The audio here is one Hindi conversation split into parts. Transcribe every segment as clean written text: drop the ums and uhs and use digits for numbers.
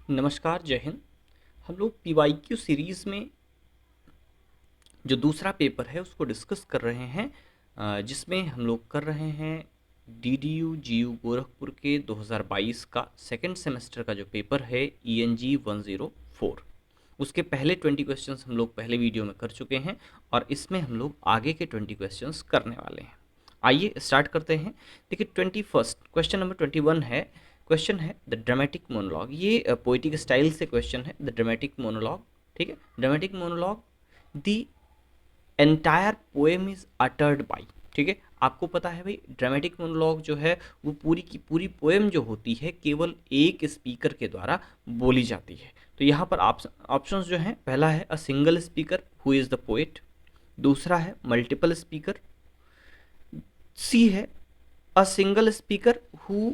नमस्कार, जय हिंद। हम लोग पीवाईक्यू सीरीज़ में जो दूसरा पेपर है उसको डिस्कस कर रहे हैं, जिसमें हम लोग कर रहे हैं डीडीयू जीयू गोरखपुर के 2022 का सेकंड सेमेस्टर का जो पेपर है ENG 104। उसके पहले 20 क्वेश्चंस हम लोग पहले वीडियो में कर चुके हैं और इसमें हम लोग आगे के 20 क्वेश्चंस करने वाले हैं। आइए स्टार्ट करते हैं। देखिए 21 क्वेश्चन नंबर 21 है। क्वेश्चन है द ड्रामेटिक मोनोलॉग। ये पोइटिक स्टाइल से क्वेश्चन है, द ड्रामेटिक मोनोलॉग। ठीक है, dramatic monologue the entire poem is uttered by. ठीक है, आपको पता है भाई ड्रामेटिक मोनोलॉग जो है वो पूरी की पूरी पोएम जो होती है केवल एक स्पीकर के द्वारा बोली जाती है। तो यहाँ पर ऑप्शंस जो हैं, पहला है a single speaker who is the poet, दूसरा है मल्टीपल स्पीकर, सी है a single speaker who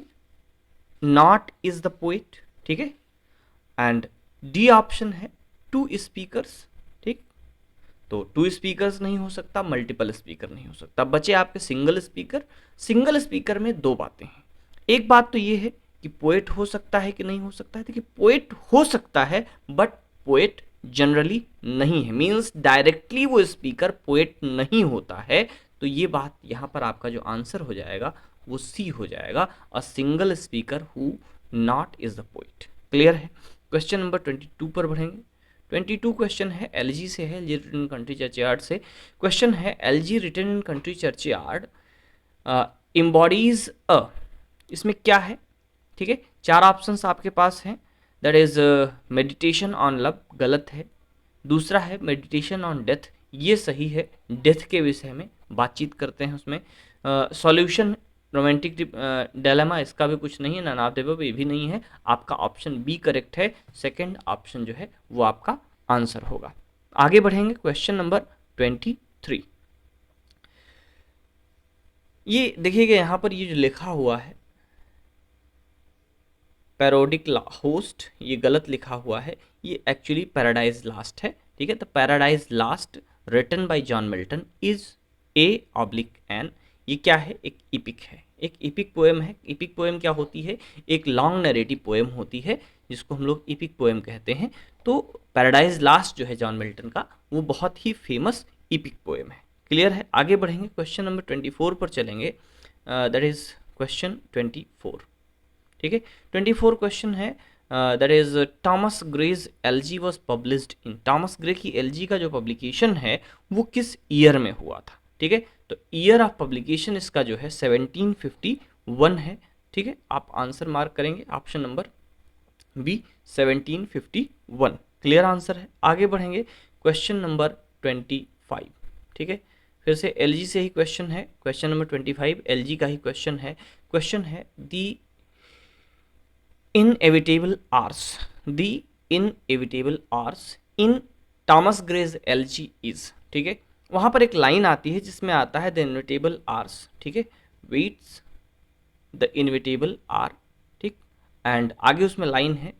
not is the poet. ठीक है, एंड डी ऑप्शन है टू स्पीकर्स। ठीक, तो टू स्पीकर्स नहीं हो सकता, मल्टीपल स्पीकर नहीं हो सकता, बचे आपके सिंगल स्पीकर। सिंगल स्पीकर में दो बातें हैं। एक बात तो ये है कि पोएट हो सकता है कि नहीं हो सकता है। देखिए पोएट हो सकता है बट पोएट जनरली नहीं है, मीन्स डायरेक्टली वो स्पीकर पोएट नहीं होता है। तो ये बात यहाँ पर आपका जो आंसर हो जाएगा वो सी हो जाएगा, a single speaker who not is the poet. Clear है। क्वेश्चन नंबर 22 पर बढ़ेंगे। 22 क्वेश्चन है एलजी से है, एलजी रिटन कंट्री चर्चयार्ड से। क्वेश्चन है एलजी रिटन कंट्री चर्चयार्ड इम्बॉडीज अ। इसमें क्या है? ठीक है, चार ऑप्शंस आपके पास हैं। That is meditation on love, गलत है। दूसरा है मेडिटेशन ऑन डेथ, ये सही है। डेथ के विषय में बातचीत करते हैं उसमें। सॉल्यूशन रोमांटिक डायलेमा, इसका भी कुछ नहीं है। नानाव देवो, ये भी नहीं है। आपका ऑप्शन बी करेक्ट है। सेकंड ऑप्शन जो है वो आपका आंसर होगा। आगे बढ़ेंगे। Question number 23। ये देखिएगा यहाँ पर ये जो लिखा हुआ है पैरोडिक होस्ट, ये गलत लिखा हुआ है। ये एक्चुअली पैराडाइज लास्ट है। ठीक है, तो Paradise Lost written by John Milton is A/N। ये क्या है? एक इपिक है, एक इपिक पोएम है। इपिक पोएम क्या होती है? एक लॉन्ग नरेटिव पोएम होती है जिसको हम लोग इपिक पोएम कहते हैं। तो पैराडाइज लास्ट जो है जॉन मिल्टन का, वो बहुत ही फेमस इपिक पोएम है। क्लियर है। आगे बढ़ेंगे, क्वेश्चन नंबर 24 पर चलेंगे। That is question 24। ठीक है, 24 क्वेश्चन है that is Thomas Gray's elegy was published in. Thomas Gray की एलजी का जो पब्लिकेशन है वो किस ईयर में हुआ था? ठीक है, तो ईयर ऑफ पब्लिकेशन इसका जो है 1751 है। ठीक है, आप आंसर मार्क करेंगे option number B 1751। Clear answer है। आगे बढ़ेंगे, क्वेश्चन नंबर 25। ठीक है, फिर से एलजी से ही क्वेश्चन है। क्वेश्चन नंबर 25 एलजी का ही क्वेश्चन है। क्वेश्चन है the inevitable hours, the inevitable hours in Thomas Gray's elegy is. ठीक है, वहां पर एक लाइन आती है जिसमें आता है द इनविटेबल आर्स। ठीक है, वेट्स द इनविटेबल आर। ठीक, एंड आगे उसमें लाइन है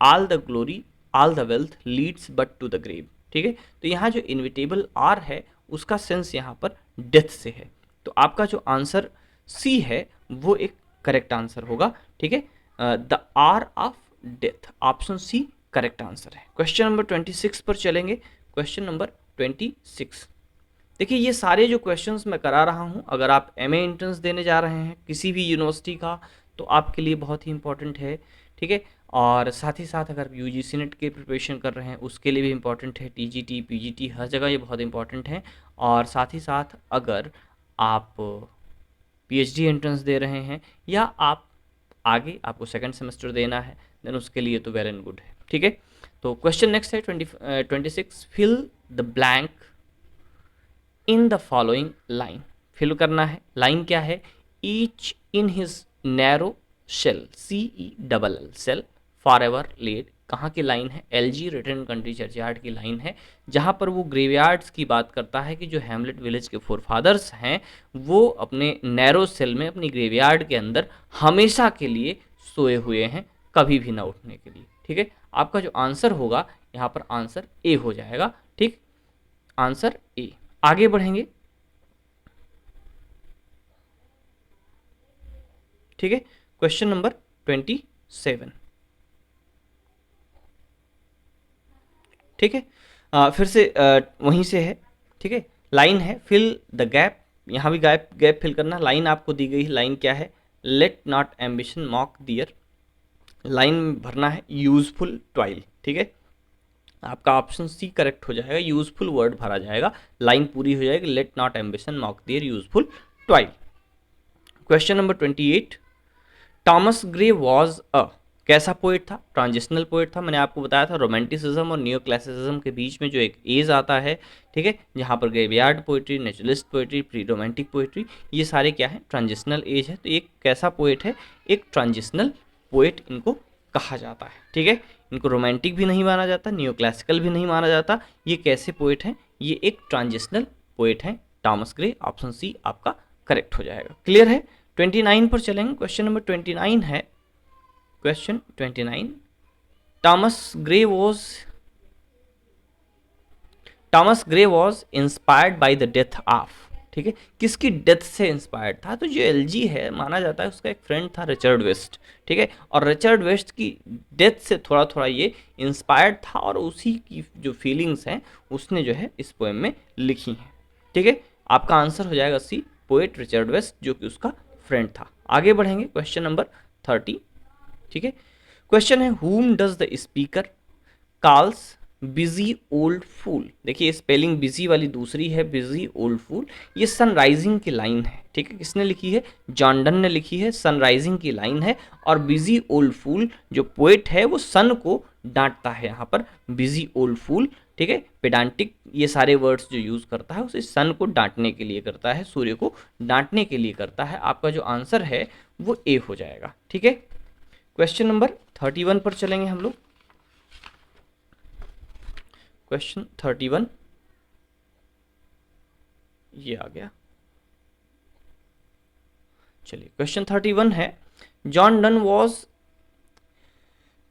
all the glory all the wealth leads but to the grave. ठीक है, तो यहाँ जो इनविटेबल आर है उसका सेंस यहाँ पर डेथ से है। तो आपका जो आंसर सी है वो एक करेक्ट आंसर होगा। ठीक है, the hour of death, option C correct answer है। क्वेश्चन नंबर 26 पर चलेंगे। Question number 26। देखिए ये सारे जो क्वेश्चंस मैं करा रहा हूँ, अगर आप एमए एंट्रेंस देने जा रहे हैं किसी भी यूनिवर्सिटी का, तो आपके लिए बहुत ही इंपॉर्टेंट है। ठीक है, और साथ ही साथ अगर यूजीसी नेट के प्रिपरेशन कर रहे हैं उसके लिए भी इंपॉर्टेंट है। टीजीटी पीजीटी हर जगह ये बहुत इंपॉर्टेंट है। और साथ ही साथ अगर आप पीएचडी एंट्रेंस दे रहे हैं या आप आगे आपको सेकंड सेमेस्टर देना है, देन उसके लिए तो वेल एंड गुड है। ठीक है, तो क्वेश्चन नेक्स्ट है 26। Fill the blank in the following line. Fill करना है। लाइन क्या है? Each in his narrow cell, CELL cell for ever laid. कहाँ की लाइन है? एलजी रिटर्न कंट्री चर्चयार्ड की लाइन है, जहाँ पर वो ग्रेवयार्ड्स की बात करता है कि जो हैमलेट विलेज के फोरफादर्स हैं वो अपने नैरो सेल में अपनी ग्रेवयार्ड के अंदर हमेशा के लिए सोए हुए हैं, कभी भी ना उठने के लिए। ठीक है, आपका जो आंसर होगा यहाँ पर आंसर ए हो जाएगा। ठीक, आंसर ए। आगे बढ़ेंगे। ठीक है, क्वेश्चन नंबर 27। ठीक है। फिर से वहीं से है, ठीक है। लाइन है फिल द गैप, यहाँ भी गैप गैप फिल करना। लाइन आपको दी गई है, लाइन क्या है, let not ambition mock their. Line भरना है यूजफुल ट्वाइल, ठीक है। आपका ऑप्शन सी करेक्ट हो जाएगा, यूजफुल वर्ड भरा जाएगा, लाइन पूरी हो जाएगी, let not ambition mock their useful toil. Question number 28, Thomas Gray was a कैसा पोइट था, ट्रांजिशनल पोइट था। मैंने आपको बताया था रोमांटिसिज्म और नियो क्लासिसिज्म के बीच में जो एक एज आता है, ठीक है, जहाँ पर graveyard poetry, naturalist poetry, pre romantic poetry, ये सारे क्या है, ट्रांजिशनल एज है। तो एक कैसा पोइट है, एक ट्रांजिशनल पोइट इनको कहा जाता है, ठीक है। इनको रोमांटिक भी नहीं माना जाता, नियो क्लासिकल भी नहीं माना जाता। ये कैसे पोइट हैं, ये एक ट्रांजिशनल पोइट हैं टॉमस ग्रे। ऑप्शन सी आपका करेक्ट हो जाएगा। क्लियर है। 29 पर चलेंगे। क्वेश्चन नंबर 29 है, question 29, Thomas Gray was inspired by the death of, ठीक है, किसकी डेथ से इंस्पायर्ड था। तो जो एलजी है माना जाता है उसका एक फ्रेंड था रिचर्ड वेस्ट, ठीक है, और रिचर्ड वेस्ट की डेथ से थोड़ा थोड़ा ये इंस्पायर्ड था और उसी की जो फीलिंग्स हैं उसने जो है इस पोएम में लिखी हैं, ठीक है। आपका आंसर हो जाएगा सी, पोएट रिचर्ड वेस्ट, जो कि उसका फ्रेंड था। आगे बढ़ेंगे, क्वेश्चन नंबर 30, ठीक है। क्वेश्चन है, whom does the speaker calls busy old fool। देखिए स्पेलिंग बिजी वाली दूसरी है, बिजी ओल्ड फूल। ये सनराइजिंग की लाइन है, ठीक है। किसने लिखी है, जॉन डन ने लिखी है, सनराइजिंग की लाइन है। और बिजी ओल्ड फूल जो पोएट है वो सन को डांटता है यहाँ पर, बिजी ओल्ड फूल, ठीक है। पेडांटिक ये सारे वर्ड्स जो यूज करता है उसे सन को डांटने के लिए करता है, सूर्य को डांटने के लिए करता है। आपका जो आंसर है वो ए हो जाएगा, ठीक है। क्वेश्चन नंबर 31 पर चलेंगे हम लोग। क्वेश्चन 31 ये आ गया, चलिए। क्वेश्चन 31 है, John done was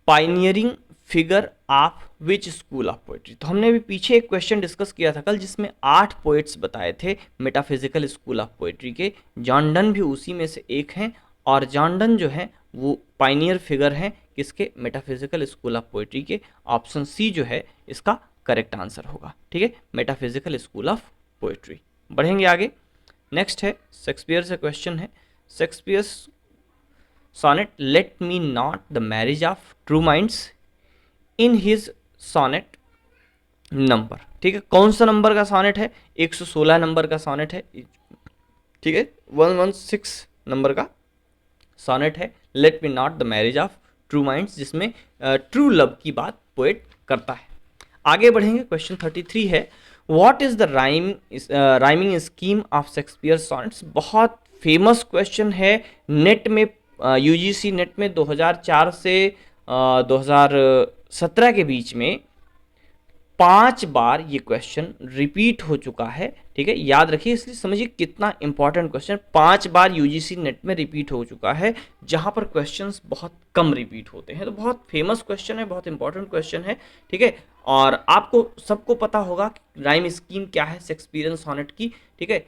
pioneering figure of which school of poetry. तो हमने भी पीछे एक क्वेश्चन डिस्कस किया था कल, जिसमें 8 पोएट्स बताए थे मेटाफिजिकल स्कूल ऑफ पोएट्री के। जॉन डन भी उसी में से एक हैं, और जॉन डन जो है वो पाइनियर फिगर हैं किसके, मेटाफिजिकल स्कूल ऑफ पोएट्री के। ऑप्शन सी जो है इसका करेक्ट आंसर होगा, ठीक है, मेटाफिजिकल स्कूल ऑफ पोएट्री। बढ़ेंगे आगे। नेक्स्ट है शेक्सपियर से क्वेश्चन है, Shakespeare sonnet let me not the marriage of true minds in his sonnet number, ठीक है। कौन सा नंबर का सोनेट है, 116 नंबर का सोनेट है, ठीक है, 116 नंबर का सोनेट है, late me not the marriage of true minds, जिसमें ट्रू लव की बात पोएट करता है। आगे बढ़ेंगे, क्वेश्चन 33 है, what is the rhyming scheme of Shakespeare sonnets. बहुत फेमस क्वेश्चन है, नेट में यूजीसी नेट में 2004 से 2017 के बीच में 5 बार ये क्वेश्चन रिपीट हो चुका है, ठीक है। याद रखिए, इसलिए समझिए कितना इंपॉर्टेंट क्वेश्चन, 5 बार यूजीसी नेट में रिपीट हो चुका है, जहां पर क्वेश्चंस बहुत कम रिपीट होते हैं। तो बहुत फेमस क्वेश्चन है, बहुत इंपॉर्टेंट क्वेश्चन है, ठीक है। और आपको सबको पता होगा राइम स्कीम क्या है शेक्सपियरियन सोनेट की, ठीक है।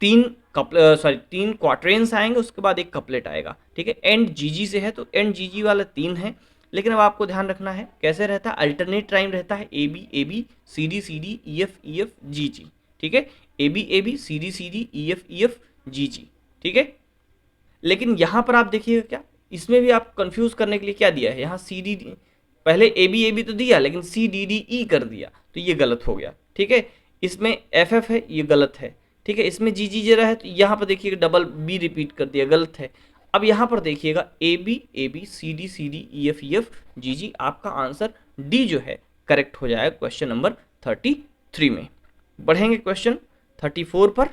3 क्वाट्रेन्स आएंगे, उसके बाद एक कपलेट आएगा, ठीक है। एंड जीजी से है तो एंड जीजी वाला 3 है, लेकिन अब आपको ध्यान रखना है कैसे रहता है, अल्टरनेट राइम रहता है, A B C D E F G G, ठीक है, A B C D E F G G, ठीक है। लेकिन यहाँ पर आप देखिएगा क्या, इसमें भी आप कंफ्यूज करने के लिए क्या दिया है, यहाँ सी डी, पहले ए बी तो दिया लेकिन सी डी ई कर दिया, तो ये गलत हो गया, ठीक है। इसमें एफ है, ये गलत है, ठीक है। इसमें जी जी जरा है, तो यहाँ पर देखिएगा डबल बी रिपीट कर दिया, गलत है। अब यहाँ पर देखिएगा A B C D E F G G, आपका आंसर डी जो है करेक्ट हो जाएगा क्वेश्चन नंबर 33 में। बढ़ेंगे क्वेश्चन 34 पर।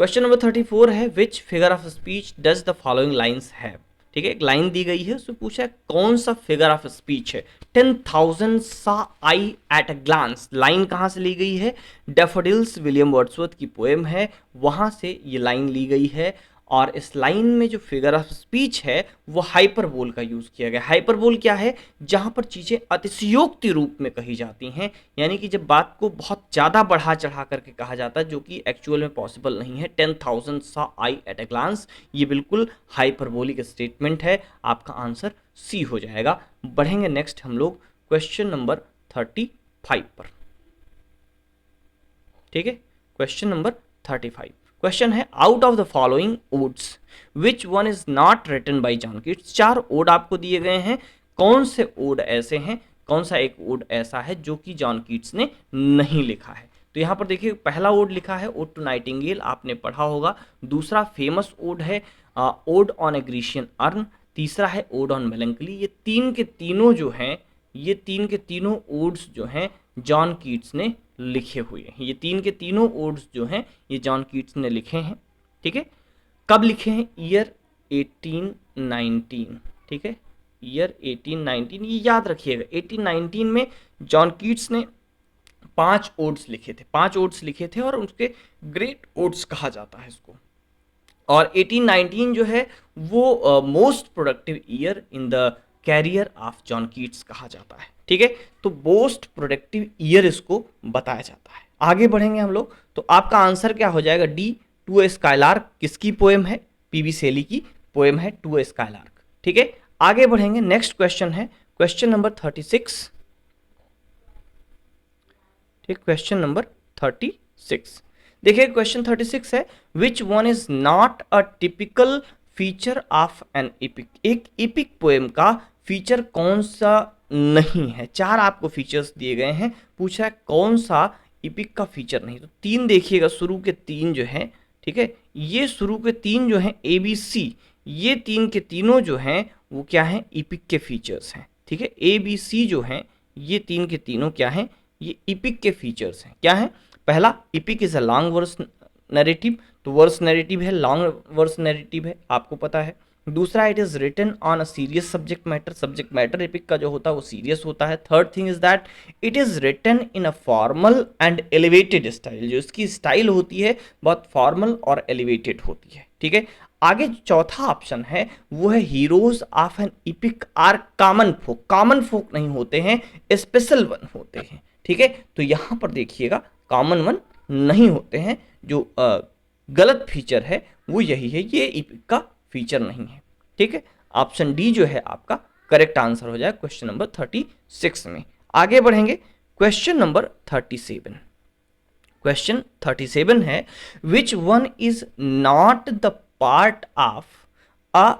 क्वेश्चन नंबर 34 है, which figure of speech does the following lines have, ठीक है। एक लाइन दी गई है, उसमें पूछा है कौन सा फिगर ऑफ स्पीच है। 10,000 सा आई एट अ ग्लांस, लाइन कहाँ से ली गई है, डैफोडिल्स विलियम वर्ड्सवर्थ की पोएम है, वहाँ से ये लाइन ली गई है। और इस लाइन में जो फिगर ऑफ स्पीच है वो हाइपरबोल का यूज़ किया गया। हाइपरबोल क्या है, जहाँ पर चीज़ें अतिशयोक्ति रूप में कही जाती हैं, यानी कि जब बात को बहुत ज़्यादा बढ़ा चढ़ा करके कहा जाता है, जो कि एक्चुअल में पॉसिबल नहीं है। 10,000 सा आई एट अ ग्लांस, ये बिल्कुल हाइपरबोलिक स्टेटमेंट है, आपका आंसर सी हो जाएगा। बढ़ेंगे नेक्स्ट हम लोग क्वेश्चन नंबर 35 पर। ठीक है, क्वेश्चन नंबर 35 क्वेश्चन है, out of the following odes which one is not written by John Keats. 4 ode आपको दिए गए हैं, कौन से ओड ऐसे हैं, कौन सा एक ओड ऐसा है जो कि जॉन कीट्स ने नहीं लिखा है। तो यहाँ पर देखिए, पहला ओड लिखा है ओड टू नाइटिंगेल, आपने पढ़ा होगा। दूसरा फेमस ओड है odd on A Grecian earn. तीसरा है ओड ऑन मेलंकली। ये तीन के तीनों जो हैं, ये तीन के तीनों ओड्स जो हैं जॉन कीट्स ने लिखे हुए हैं। ये तीन के तीनों ओड्स जो हैं ये जॉन कीट्स ने लिखे हैं। ठीक है, कब लिखे हैं? ईयर 1819। ठीक है, ईयर 1819, ये याद रखिएगा। 1819 में जॉन कीट्स ने 5 ओड्स लिखे थे, 5 ओड्स लिखे थे और उसके ग्रेट ओड्स कहा जाता है इसको। और 1819 जो है वो most productive year in the carrier of John Keats कहा जाता है। ठीक है, तो मोस्ट प्रोडक्टिव ईयर इसको बताया जाता है। आगे बढ़ेंगे हम लोग, तो आपका आंसर क्या हो जाएगा? डी, टू ए स्काईलार्क किसकी पोएम है? पीबी शेली की पोएम है टू ए स्काईलार्क। ठीक है, आगे बढ़ेंगे। नेक्स्ट क्वेश्चन है क्वेश्चन नंबर 36। ठीक, क्वेश्चन नंबर 36 देखिए, क्वेश्चन 36 है, which one is not a typical feature of an epic. एक एपिक पोएम का फीचर कौन सा नहीं है? 4 आपको फीचर्स दिए गए हैं, पूछा है कौन सा एपिक का फीचर नहीं। तो 3 देखिएगा, शुरू के 3 जो हैं, ठीक है, ये शुरू के 3 जो हैं ABC, ये 3 के तीनों जो हैं वो क्या हैं? एपिक के फीचर्स हैं। ठीक है, ABC जो हैं ये 3 के तीनों क्या हैं? ये एपिक के फीचर्स हैं। क्या है? पहला, epic is a long verse narrative, तो वर्स नैरेटिव है, लॉन्ग वर्स नैरेटिव है, आपको पता है। दूसरा, it is written on a serious subject matter, subject matter epic का जो होता है वो सीरियस होता है। Third thing is that it is written in a formal and elevated style, जो इसकी स्टाइल होती है बहुत फॉर्मल और एलिवेटेड होती है। ठीक है, आगे चौथा ऑप्शन है वो है heroes of an epic are common folk. Common folk नहीं होते हैं, स्पेशल वन होते हैं। ठीक है, तो यहां पर देखिएगा कॉमन वन नहीं होते हैं, जो गलत फीचर है वो यही है, ये एपिक का फीचर नहीं है। ठीक है, ऑप्शन डी जो है आपका करेक्ट आंसर हो जाए क्वेश्चन नंबर 36 में। आगे बढ़ेंगे, क्वेश्चन नंबर 37। क्वेश्चन 37 है, which one is not the part of a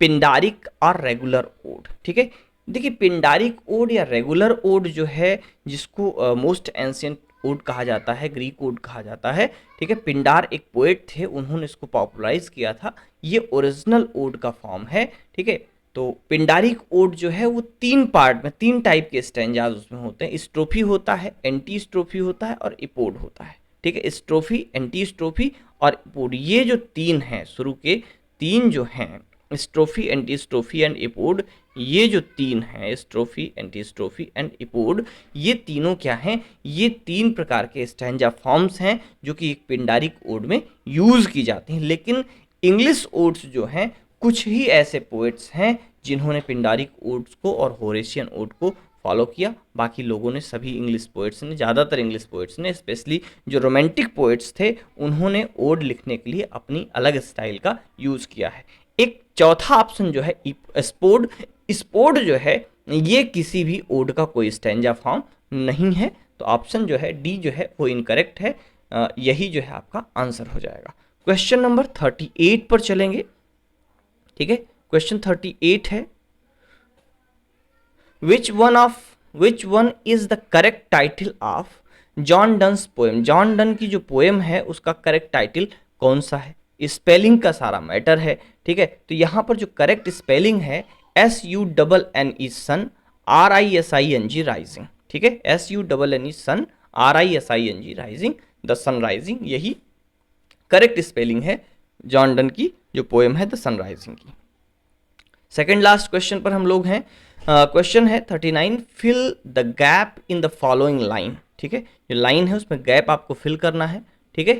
पिंडारिक और रेगुलर ओड। ठीक है, देखिए पिंडारिक ओड या रेगुलर ओड जो है, जिसको मोस्ट एंशियंट ओड कहा जाता है, ग्रीक ओड कहा जाता है। ठीक है, पिंडार एक पोएट थे, उन्होंने इसको पॉपुलराइज किया था, ये ओरिजिनल ओड का फॉर्म है। ठीक है, तो पिंडारिक ओड जो है वो 3 पार्ट में, 3 टाइप के स्टैंजाज उसमें होते हैं। स्ट्रोफी होता है, एंटी स्ट्रोफी होता है और इपोड होता है। ठीक है, स्ट्रोफी, एंटी स्ट्रोफी और इपोड, ये जो 3 हैं, शुरू के 3 जो हैं, स्ट्रोफी, एंटी स्ट्रोफी एंड इपोड, ये जो 3 हैं, स्ट्रोफी, एंटी स्ट्रोफी एंड इपोड, ये तीनों क्या हैं? ये 3 प्रकार के स्टैंजा फॉर्म्स हैं जो कि एक पिंडारिक ओड में यूज की जाती हैं। लेकिन इंग्लिश ओड्स जो हैं, कुछ ही ऐसे पोएट्स हैं जिन्होंने पिंडारिक ओड्स को और होरेशियन ओड को फॉलो किया। बाकी लोगों ने, सभी इंग्लिश पोएट्स ने, ज़्यादातर इंग्लिश पोएट्स ने, स्पेशली जो रोमांटिक पोएट्स थे, उन्होंने ओड लिखने के लिए अपनी अलग स्टाइल का यूज़ किया है। एक चौथा ऑप्शन जो है स्पोड, स्पोड जो है ये किसी भी ओड का कोई स्टैंजा फॉर्म नहीं है। तो ऑप्शन जो है डी जो है वो इनकरेक्ट है, यही जो है आपका आंसर हो जाएगा। क्वेश्चन नंबर 38 पर चलेंगे। ठीक है, क्वेश्चन 38 है, which one is the correct title of John Donne's poem. John Donne की जो पोएम है उसका करेक्ट टाइटल कौन सा है? स्पेलिंग का सारा मैटर है। ठीक है, तो यहां पर जो करेक्ट स्पेलिंग है SUNNE सन, RISING राइजिंग। ठीक है, SUNNE sun, RISING rising, the sun rising, यही करेक्ट स्पेलिंग है जॉन डन की जो पोएम है द सन राइजिंग की। सेकेंड लास्ट क्वेश्चन पर हम लोग हैं। क्वेश्चन है 39, fill the gap in the following line. ठीक है, जो लाइन है उसमें गैप आपको फिल करना है। ठीक है,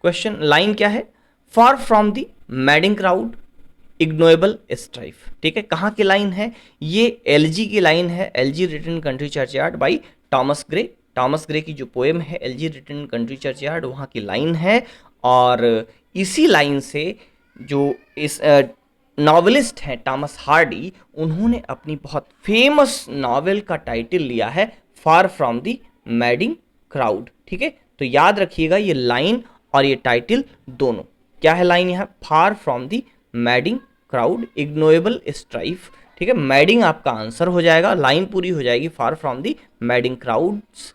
क्वेश्चन लाइन क्या है? Far from the madding crowd ignoble strife. ठीक है, कहाँ की लाइन है? ये LG की लाइन है, LG written country churchyard by Thomas Gray. Thomas Gray की जो पोएम है LG रिटन कंट्री चर्चयार्ड, वहाँ की लाइन है। और इसी लाइन से जो इस नॉवेलिस्ट हैं टॉमस हार्डी, उन्होंने अपनी बहुत फेमस नॉवेल का टाइटल लिया है फार फ्रॉम द मैडिंग क्राउड। ठीक है, तो याद रखिएगा ये लाइन और ये टाइटल दोनों। क्या है लाइन यहाँ? Far from the madding crowd, ignoble strife. ठीक है, मैडिंग आपका आंसर हो जाएगा, लाइन पूरी हो जाएगी, far from the madding crowds,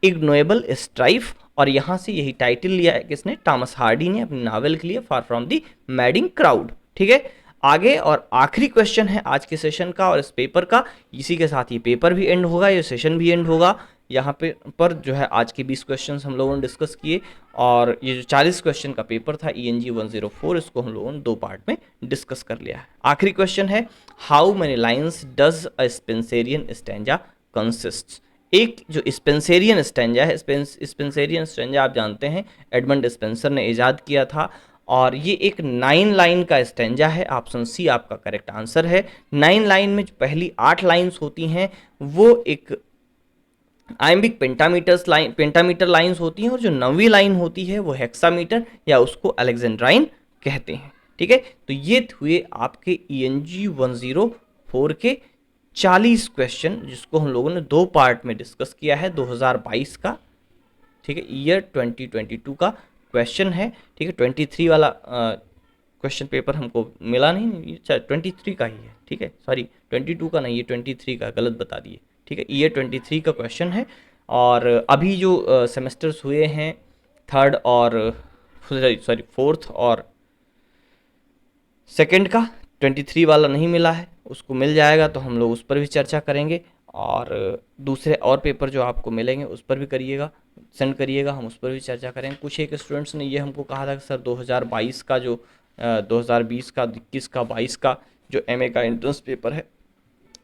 ignoble strife. और यहां से यही टाइटल लिया है किसने? टॉमस हार्डी ने अपनी नावल के लिए, फार फ्रॉम द मैडिंग क्राउड। ठीक है, आगे और आखिरी क्वेश्चन है आज के सेशन का और इस पेपर का। इसी के साथ ये पेपर भी एंड होगा, ये सेशन भी एंड होगा। यहाँ पे पर जो है आज के 20 क्वेश्चन हम लोगों ने डिस्कस किए और ये जो 40 क्वेश्चन का पेपर था ENG 104, इसको हम लोगों ने 2 पार्ट में डिस्कस कर लिया है। आखिरी क्वेश्चन है, how many lines does a Spencerian stanza consist? एक जो स्पेंसेरियन स्टैंजा है, स्पेंसेरियन स्टैंजा आप जानते हैं एडमंड स्पेंसर ने इजाद किया था और ये एक 9 लाइन का स्टैंजा है। ऑप्शन सी आपका करेक्ट आंसर है। 9 लाइन में जो पहली 8 लाइन्स होती हैं वो एक आइम्बिक पेंटामीटर लाइन्स होती हैं और जो 9वीं लाइन होती है वो हेक्सामीटर या उसको अलेक्जेंड्राइन कहते हैं। ठीक है, तो ये हुए आपके ENG 104 के 40 क्वेश्चन, जिसको हम लोगों ने 2 पार्ट में डिस्कस किया है। 2022 का, ठीक है, ईयर 2022 का क्वेश्चन है। ठीक है, 23 वाला क्वेश्चन पेपर हमको मिला नहीं, 23 का ही है। ठीक है, सॉरी 22 का नहीं, ये 23 का, गलत बता दिए। ठीक है, ईयर 23 का क्वेश्चन है। और अभी जो सेमेस्टर्स हुए हैं, थर्ड और सॉरी फोर्थ और सेकंड का 23 वाला नहीं मिला है, उसको मिल जाएगा तो हम लोग उस पर भी चर्चा करेंगे। और दूसरे और पेपर जो आपको मिलेंगे उस पर भी करिएगा, सेंड करिएगा, हम उस पर भी चर्चा करेंगे। कुछ एक स्टूडेंट्स ने ये हमको कहा था कि सर 2022 का जो 2020 का 21 का 22 का जो MA का एंट्रेंस पेपर है,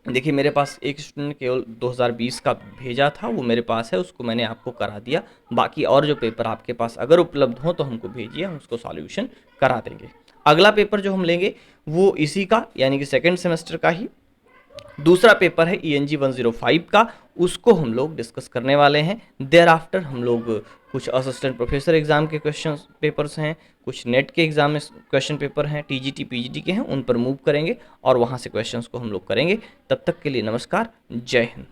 देखिए मेरे पास एक स्टूडेंट ने केवल 2020 का भेजा था, वो मेरे पास है, उसको मैंने आपको करा दिया। बाकी और जो पेपर आपके पास अगर उपलब्ध हो तो हमको भेजिए, हम उसको सॉल्यूशन करा देंगे। अगला पेपर जो हम लेंगे वो इसी का यानी कि सेकेंड सेमेस्टर का ही दूसरा पेपर है ENG 105 का, उसको हम लोग डिस्कस करने वाले हैं। देयर आफ्टर हम लोग कुछ असिस्टेंट प्रोफेसर एग्जाम के क्वेश्चन पेपर्स हैं, कुछ नेट के एग्जाम में क्वेश्चन पेपर हैं, TGT PGT के हैं, उन पर मूव करेंगे और वहाँ से क्वेश्चंस को हम लोग करेंगे। तब तक के लिए नमस्कार, जय हिंद।